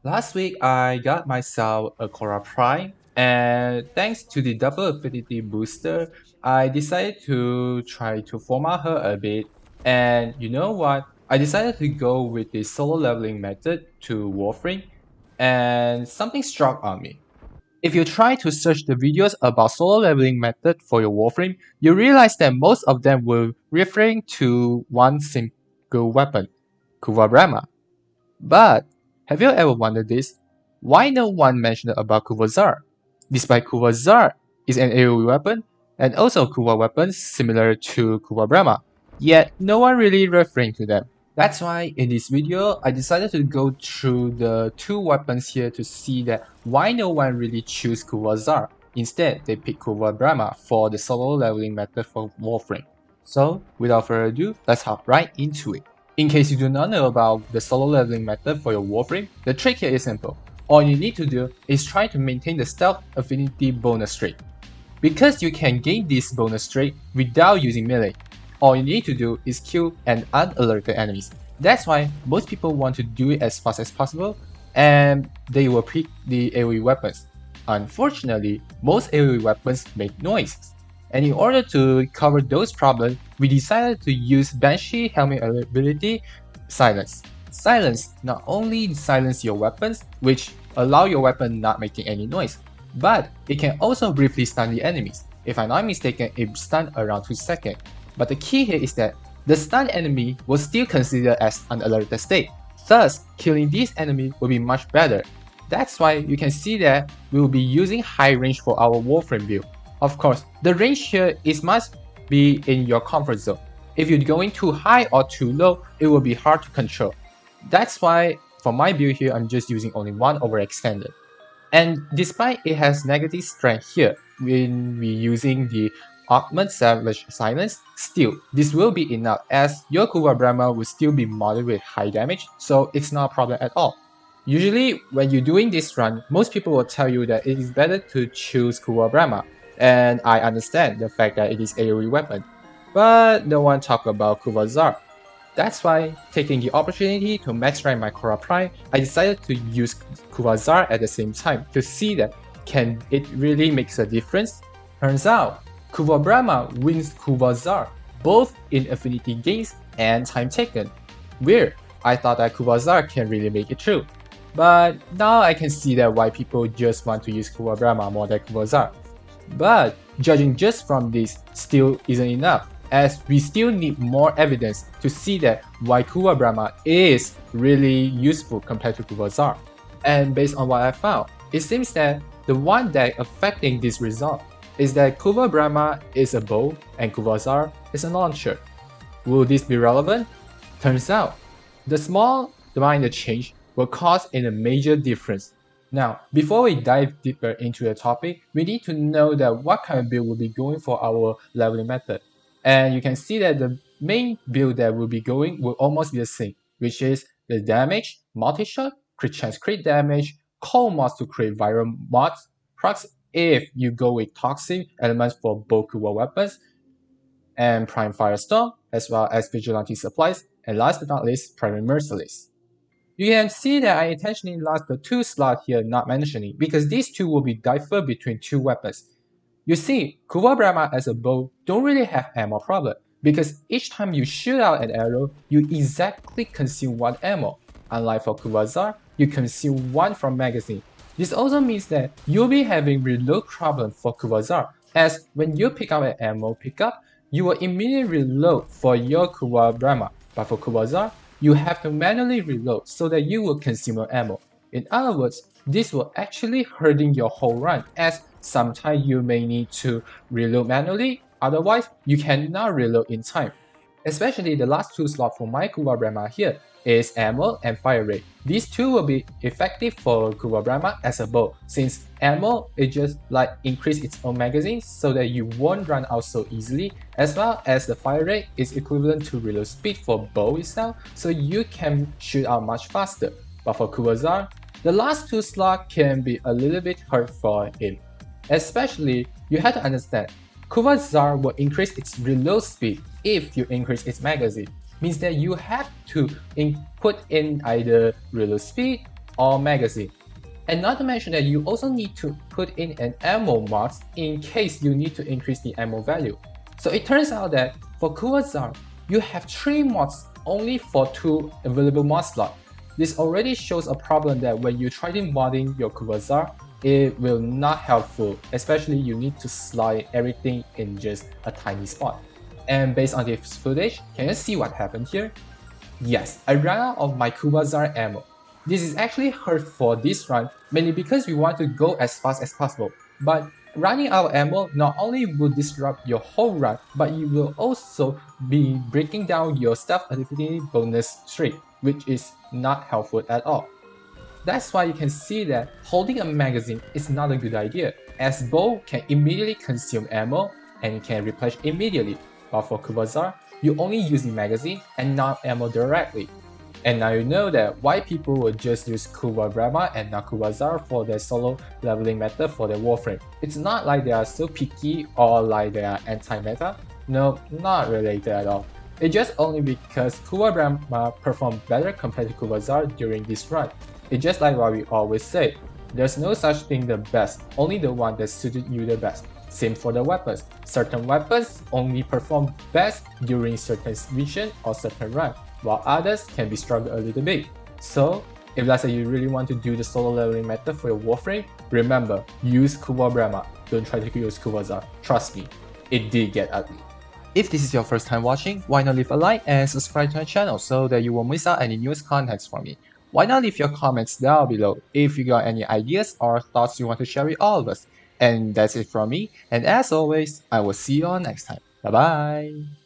Last week, I got myself a Cora Prime, and thanks to the double affinity booster, I decided to try to format her a bit. And you know what? I decided to go with the solo leveling method to Warframe, and something struck on me. If you try to search the videos about solo leveling method for your Warframe, you realize that most of them were referring to one single weapon, Kuva Bramma. But have you ever wondered this? Why no one mentioned about Kuva Zarr? Despite Kuva Zarr is an AoE weapon and also Kuva weapons similar to Kuva Bramma, yet no one really referring to them. That's why in this video, I decided to go through the two weapons here to see that why no one really choose Kuva Zarr. Instead, they pick Kuva Bramma for the solo leveling method for Warframe. So, without further ado, let's hop right into it. In case you do not know about the solo leveling method for your Warframe, the trick here is simple. All you need to do is try to maintain the stealth affinity bonus trait. Because you can gain this bonus trait without using melee, all you need to do is kill and unalerted enemies. That's why most people want to do it as fast as possible, and they will pick the AoE weapons. Unfortunately, most AoE weapons make noise. And in order to cover those problems, we decided to use Banshee Helmet ability Silence. Silence not only silence your weapons, which allow your weapon not making any noise, but it can also briefly stun the enemies. If I'm not mistaken, it stuns around 2 seconds. But the key here is that the stunned enemy will still considered as an alerted state. Thus, killing this enemy will be much better. That's why you can see that we will be using high range for our Warframe build. Of course, the range here must be in your comfort zone. If you're going too high or too low, it will be hard to control. That's why for my build here, I'm just using only one overextended. And despite it has negative strength here, when we're using the Augment Savage Silence, still, this will be enough as your Kuva Bramma will still be modded with high damage, so it's not a problem at all. Usually, when you're doing this run, most people will tell you that it is better to choose Kuva Bramma, and I understand the fact that it is AoE weapon, but no one talk about Kuva Zarr. That's why, taking the opportunity to max rank my Cora Prime, I decided to use Kuva Zarr at the same time to see that can it really makes a difference. Turns out, Kuva Bramma wins Kuva Zarr, both in affinity gains and time taken. Weird, I thought that Kuva Zarr can really make it true. But now I can see that why people just want to use Kuva Bramma more than Kuva Zarr. But judging just from this still isn't enough, as we still need more evidence to see that why Kuva Bramma is really useful compared to Kuva Zarr. And based on what I found, it seems that the one that affecting this result is that Kuva Bramma is a bow and Kuva Zarr is a launcher. Will this be relevant? Turns out, the small minor change will cause a major difference. Now, before we dive deeper into the topic, we need to know that what kind of build will be going for our leveling method. And you can see that the main build that will be going will almost be the same, which is the damage, multi-shot, crit chance crit damage, call mods to create viral mods, procs if you go with toxic elements for both Kuva weapons, and Prime Firestorm, as well as Vigilante supplies, and last but not least, Primary Merciless. You can see that I intentionally lost the 2 slot here not mentioning, because these two will be differ between 2 weapons. You see, Kuva Bramma as a bow don't really have ammo problem, because each time you shoot out an arrow, you exactly consume 1 ammo. Unlike for Kuva Zarr, you consume 1 from magazine. This also means that you'll be having reload problem for Kuva Zarr, as when you pick up an ammo pickup, you will immediately reload for your Kuva Bramma, but for Kuva Zarr, you have to manually reload so that you will consume your ammo. In other words, this will actually hurting your whole run, as sometimes you may need to reload manually, otherwise you cannot reload in time. Especially the last 2 slots for my Kuva Bramma here is ammo and fire rate. These 2 will be effective for Kuva Bramma as a bow, since ammo is just like increase its own magazine so that you won't run out so easily, as well as the fire rate is equivalent to reload speed for bow itself, so you can shoot out much faster. But for Kuva Zarr, the last 2 slots can be a little bit hard for him. Especially, you have to understand, Kuva Zarr will increase its reload speed if you increase its magazine. Means that you have to put in either reload speed or magazine. And not to mention that you also need to put in an ammo mods in case you need to increase the ammo value. So it turns out that for Kuva Zarr, you have 3 mods only for 2 available mod slots. This already shows a problem that when you try to modding your Kuva Zarr, it will not helpful, especially you need to slide everything in just a tiny spot. And based on this footage, can you see what happened here? Yes, I ran out of my Kuva Zarr ammo. This is actually hard for this run, mainly because we want to go as fast as possible. But running out of ammo not only will disrupt your whole run, but it will also be breaking down your stealth ability bonus streak, which is not helpful at all. That's why you can see that holding a magazine is not a good idea, as bow can immediately consume ammo and can replenish immediately, but for Kuva Zarr, you only use the magazine and not ammo directly. And now you know that why people would just use Kuva Bramma and not Kuva Zarr for their solo leveling method for their Warframe. It's not like they are so picky or like they are anti-meta. No, not related at all. It's just only because Kuva Bramma performed better compared to Kuva Zarr during this run. It's just like what we always say, there's no such thing the best, only the one that suited you the best. Same for the weapons. Certain weapons only perform best during certain vision or certain run, while others can be struggled a little bit. So, if let's say you really want to do the solo leveling method for your Warframe, remember, use Kuva Bramma. Don't try to use Kuva Zarr. Trust me, it did get ugly. If this is your first time watching, why not leave a like and subscribe to my channel so that you won't miss out any newest contents from me. Why not leave your comments down below if you got any ideas or thoughts you want to share with all of us. And that's it from me, and as always, I will see you all next time. Bye bye!